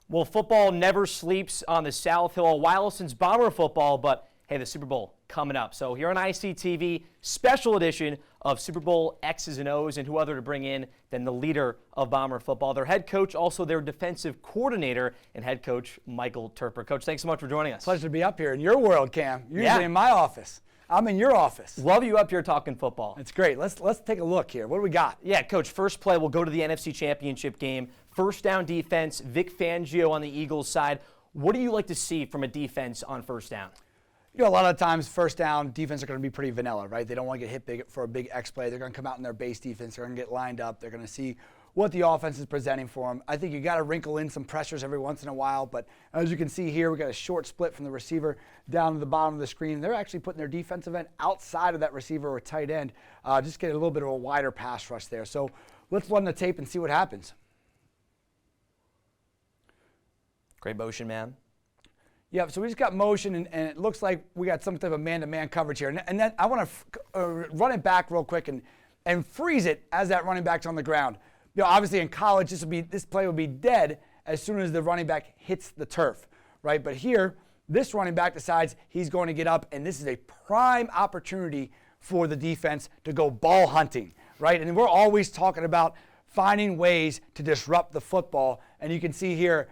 Well, football never sleeps on the South Hill. A while since Bomber football, but hey, the Super Bowl coming up. So here on ICTV, special edition of Super Bowl X's and O's, and who other to bring in than the leader of Bomber football, their head coach, also their defensive coordinator, and head coach Michael Toerper. Coach, thanks so much for joining us. Pleasure to be up here in your world, Cam. Usually in my office. I'm in your office. Love you up here talking football. It's great. Let's take a look here. What do we got? Yeah, Coach, first play, we'll go to the NFC Championship game. First down defense, Vic Fangio on the Eagles side. What do you like to see from a defense on first down? You know, a lot of times first down defense are going to be pretty vanilla, right? They don't want to get hit big for a big X play. They're going to come out in their base defense. They're going to get lined up. They're going to see what the offense is presenting for them. I think you got to wrinkle in some pressures every once in a while, but as you can see here, we got a short split from the receiver down to the bottom of the screen. They're actually putting their defensive end outside of that receiver or tight end, just get a little bit of a wider pass rush there. So let's run the tape and see what happens. Great motion, man. Yeah, so we just got motion, and it looks like we got some type of man-to-man coverage here. And then I want to run it back real quick and freeze it as that running back's on the ground. You know, obviously in college, this play would be dead as soon as the running back hits the turf, right? But here, this running back decides he's going to get up, and this is a prime opportunity for the defense to go ball hunting, right? And we're always talking about finding ways to disrupt the football, and you can see here,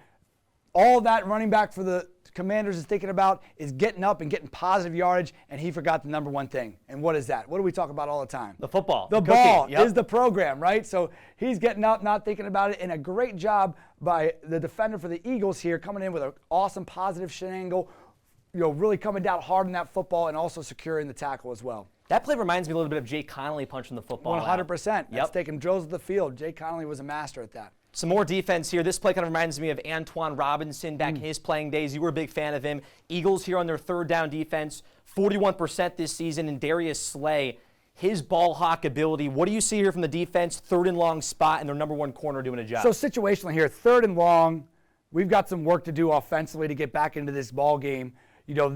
all that running back for the Commanders is thinking about is getting up and getting positive yardage, and he forgot the number one thing. And what is that? What do we talk about all the time? The football. The ball is the program, right? So he's getting up, not thinking about it, and a great job by the defender for the Eagles here, coming in with an awesome positive shin angle, you know, really coming down hard on that football and also securing the tackle as well. That play reminds me a little bit of Jay Connolly punching the football 100%. Yep. That's taking drills of the field. Jay Connolly was a master at that. Some more defense here. This play kind of reminds me of Antoine Robinson back in his playing days. You were a big fan of him. Eagles here on their third down defense, 41% this season. And Darius Slay, his ball hawk ability. What do you see here from the defense? Third and long spot and their number one corner doing a job. So situationally here, third and long, we've got some work to do offensively to get back into this ball game. You know,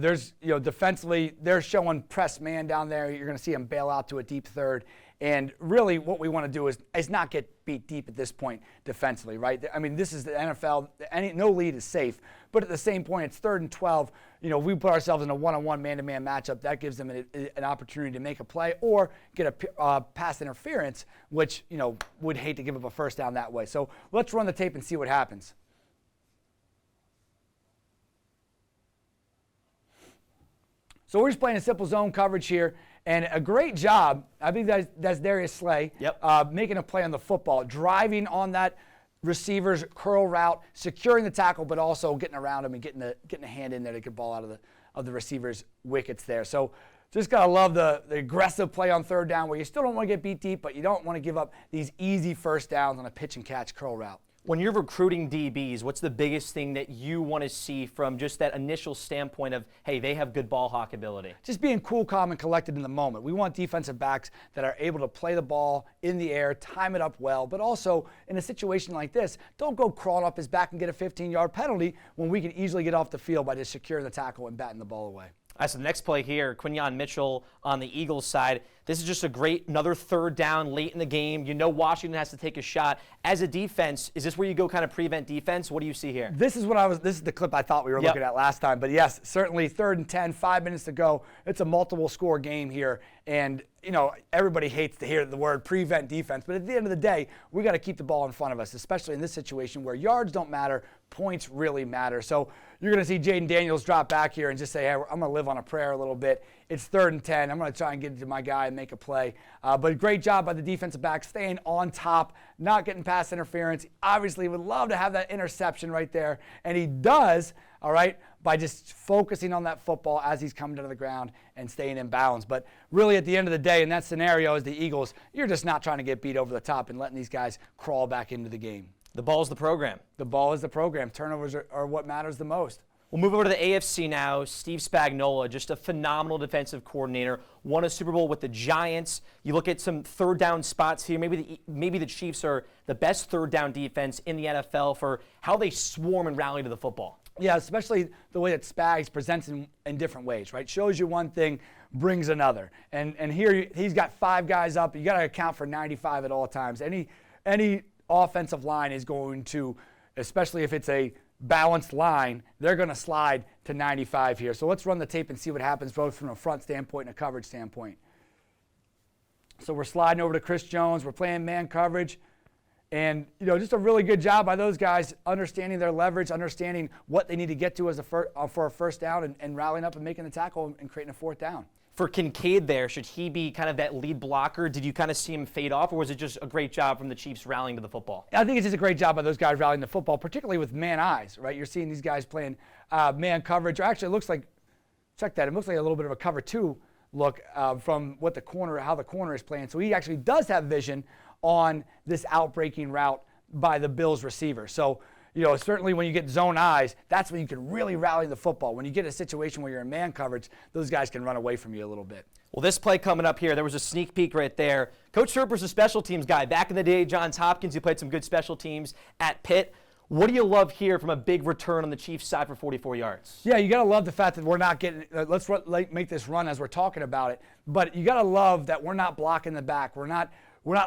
defensively, they're showing press man down there. You're going to see them bail out to a deep third. And really what we want to do is not get beat deep at this point defensively, right? I mean, this is the NFL. No lead is safe. But at the same point, it's 3rd and 12. You know, we put ourselves in a one-on-one man-to-man matchup. That gives them an opportunity to make a play or get a pass interference, which, you know, would hate to give up a first down that way. So let's run the tape and see what happens. So we're just playing a simple zone coverage here, and a great job. I think that's Darius Slay, making a play on the football, driving on that receiver's curl route, securing the tackle, but also getting around him and getting a hand in there to get the ball out of the receiver's wickets there. So just gotta love the aggressive play on third down where you still don't want to get beat deep, but you don't want to give up these easy first downs on a pitch and catch curl route. When you're recruiting DBs, what's the biggest thing that you want to see from just that initial standpoint of, hey, they have good ball hawk ability? Just being cool, calm, and collected in the moment. We want defensive backs that are able to play the ball in the air, time it up well, but also in a situation like this, don't go crawling up his back and get a 15-yard penalty when we can easily get off the field by just securing the tackle and batting the ball away. All right, so the next play here, Quinyon Mitchell on the Eagles side. This is just another third down late in the game. You know Washington has to take a shot. As a defense, is this where you go kind of prevent defense? What do you see here? This is the clip I thought we were looking at last time. But yes, certainly 3rd and 10, 5 minutes to go. It's a multiple score game here. And, you know, everybody hates to hear the word prevent defense. But at the end of the day, we got to keep the ball in front of us, especially in this situation where yards don't matter, points really matter. So you're going to see Jaden Daniels drop back here and just say, hey, I'm going to live on a prayer a little bit. It's 3rd and 10. I'm going to try and get it to my guy and make a play. But great job by the defensive back, staying on top, not getting past interference. Obviously, would love to have that interception right there. And he does, all right, by just focusing on that football as he's coming to the ground and staying in bounds. But really, at the end of the day, in that scenario, as the Eagles, you're just not trying to get beat over the top and letting these guys crawl back into the game. The ball is the program. The ball is the program. Turnovers are what matters the most. We'll move over to the AFC now. Steve Spagnuolo, just a phenomenal defensive coordinator, won a Super Bowl with the Giants. You look at some third down spots here. Maybe the Chiefs are the best third down defense in the NFL for how they swarm and rally to the football. Yeah, especially the way that Spags presents in different ways, right? Shows you one thing, brings another. And here he's got 5 guys up. You got to account for 95 at all times. Any offensive line is going to especially if it's a balanced line, they're going to slide to 95 here. So let's run the tape and see what happens both from a front standpoint and a coverage standpoint. So we're sliding over to Chris Jones. We're playing man coverage. And, just a really good job by those guys understanding their leverage, understanding what they need to get to as for a first down and rallying up and making the tackle and creating a fourth down. For Kincaid there, should he be kind of that lead blocker? Did you kind of see him fade off, or was it just a great job from the Chiefs rallying to the football? I think it's just a great job by those guys rallying the football, particularly with man eyes, right? You're seeing these guys playing man coverage. Or actually, it looks like, check that, it looks like a little bit of a cover two look from how the corner is playing. So he actually does have vision on this outbreaking route by the Bills receiver. So, certainly when you get zone eyes, that's when you can really rally the football. When you get a situation where you're in man coverage, those guys can run away from you a little bit. Well, this play coming up here, there was a sneak peek right there. Coach Toerper's a special teams guy. Back in the day, Johns Hopkins, he played some good special teams at Pitt. What do you love here from a big return on the Chiefs side for 44 yards? Yeah, you got to love the fact that we're not getting let's make this run as we're talking about it. But you got to love that we're not blocking the back. We're not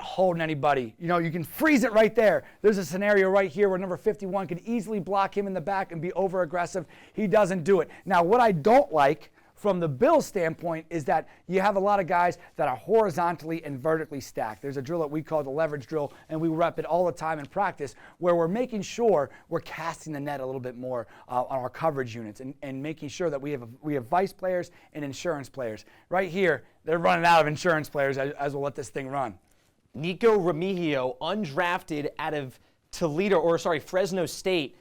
holding anybody. You can freeze it right there. There's a scenario right here where number 51 could easily block him in the back and be over-aggressive. He doesn't do it. Now, what I don't like from the Bills standpoint is that you have a lot of guys that are horizontally and vertically stacked. There's a drill that we call the leverage drill, and we rep it all the time in practice, where we're making sure we're casting the net a little bit more on our coverage units and making sure that we have vice players and insurance players. Right here, they're running out of insurance players as we'll let this thing run. Nico Remigio, undrafted out of Fresno State.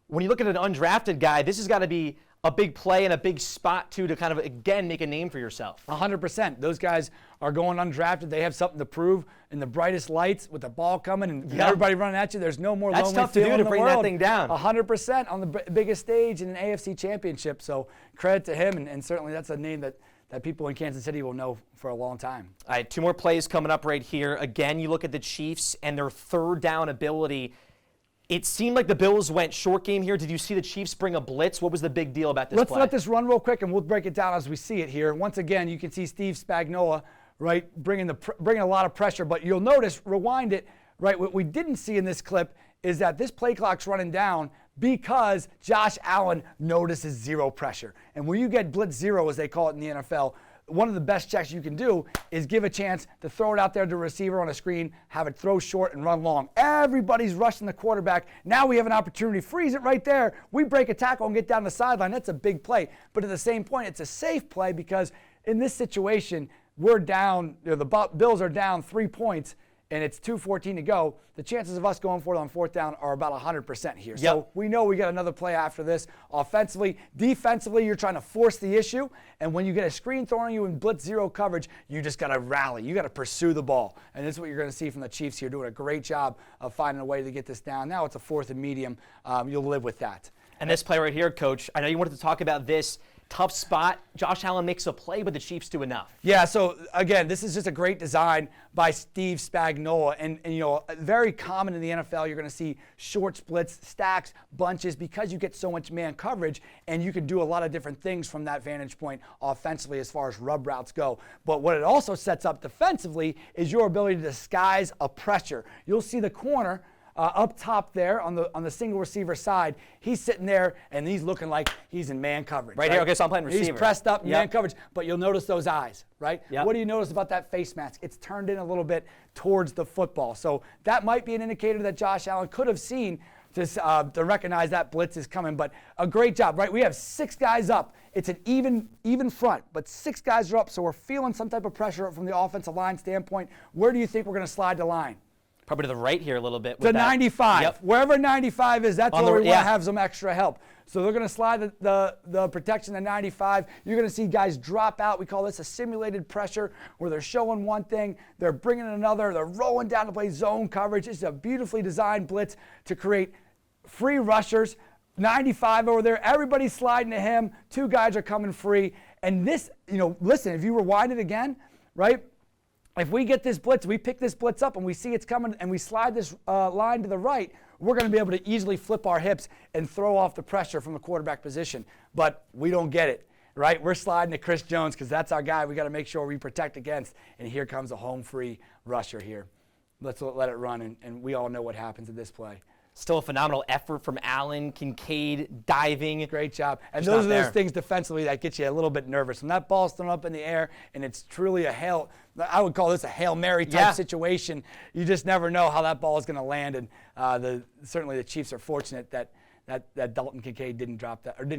When you look at an undrafted guy, this has got to be a big play and a big spot, too, to kind of, again, make a name for yourself. 100%. Those guys are going undrafted. They have something to prove in the brightest lights with the ball coming and everybody running at you. There's no more lonely That's tough to do to bring that thing down. 100% on the biggest stage in an AFC championship. So credit to him, and certainly that's a name that people in Kansas City will know for a long time. All right, two more plays coming up right here. Again, you look at the Chiefs and their third down ability. It seemed like the Bills went short game here. Did you see the Chiefs bring a blitz? What was the big deal about this Let's play? let this run real quick, and we'll break it down as we see it here. Once again, you can see Steve Spagnuolo, right, bringing a lot of pressure. But you'll notice, rewind it, right, what we didn't see in this clip is that this play clock's running down because Josh Allen notices zero pressure. And when you get blitz zero, as they call it in the NFL, one of the best checks you can do is give a chance to throw it out there to a receiver on a screen, have it throw short and run long. Everybody's rushing the quarterback. Now we have an opportunity. Freeze it right there. We break a tackle and get down the sideline. That's a big play. But at the same point, it's a safe play because in this situation, we're down, the Bills are down 3 points, and it's 2:14 to go. The chances of us going for it on fourth down are about 100% here. Yep. So we know we got another play after this. Offensively, defensively, you're trying to force the issue. And when you get a screen thrown at you in blitz zero coverage, you just got to rally. You got to pursue the ball. And this is what you're going to see from the Chiefs here, doing a great job of finding a way to get this down. Now it's a fourth and medium. You'll live with that. And this play right here, Coach, I know you wanted to talk about this. Tough spot. Josh Allen makes a play, but the Chiefs do enough. Yeah, so again, this is just a great design by Steve Spagnuolo. And very common in the NFL, you're going to see short splits, stacks, bunches, because you get so much man coverage, and you can do a lot of different things from that vantage point offensively as far as rub routes go. But what it also sets up defensively is your ability to disguise a pressure. You'll see the corner up top there on the single receiver side. He's sitting there and he's looking like he's in man coverage. Right here, okay, so I'm playing receiver. He's pressed up in man coverage, but you'll notice those eyes, right? Yep. What do you notice about that face mask? It's turned in a little bit towards the football. So that might be an indicator that Josh Allen could have seen to recognize that blitz is coming. But a great job, right? We have 6 guys up. It's an even front, but 6 guys are up, so we're feeling some type of pressure from the offensive line standpoint. Where do you think we're going to slide the line? Probably to the right here a little bit. To 95. Yep. Wherever 95 is, that's where we want to yeah. have some extra help. So they're going to slide the protection to 95. You're going to see guys drop out. We call this a simulated pressure, where they're showing one thing, they're bringing another, they're rolling down to play zone coverage. It's a beautifully designed blitz to create free rushers. 95 over there, everybody's sliding to him. 2 guys are coming free. And this, listen, if you rewind it again, right? If we get this blitz, we pick this blitz up and we see it's coming and we slide this line to the right, we're going to be able to easily flip our hips and throw off the pressure from the quarterback position. But we don't get it, right? We're sliding to Chris Jones because that's our guy we got to make sure we protect against. And here comes a home free rusher here. Let's let it run, and we all know what happens in this play. Still a phenomenal effort from Allen, Kincaid, diving. Great job. And Just those are not those there. things defensively that get you a little bit nervous. When that ball's thrown up in the air and it's truly I would call this a Hail Mary type situation. You just never know how that ball is going to land. And certainly the Chiefs are fortunate that Dalton Kincaid didn't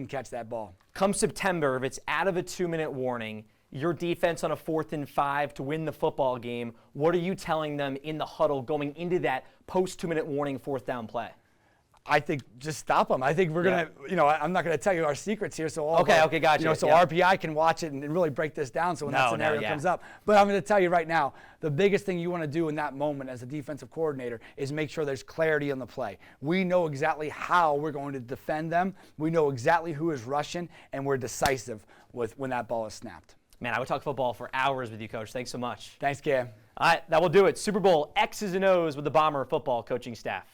catch that ball. Come September, if it's out of a 2-minute warning, your defense on a 4th and 5 to win the football game, what are you telling them in the huddle going into that post 2-minute warning 4th down play? I think just stop them. I think we're going to, I'm not going to tell you our secrets here. So Okay, gotcha. So RPI can watch it and really break this down so when that scenario comes up. But I'm going to tell you right now, the biggest thing you want to do in that moment as a defensive coordinator is make sure there's clarity on the play. We know exactly how we're going to defend them. We know exactly who is rushing, and we're decisive when that ball is snapped. Man, I would talk football for hours with you, Coach. Thanks so much. Thanks, Cam. All right, that will do it. Super Bowl X's and O's with the Bomber football coaching staff.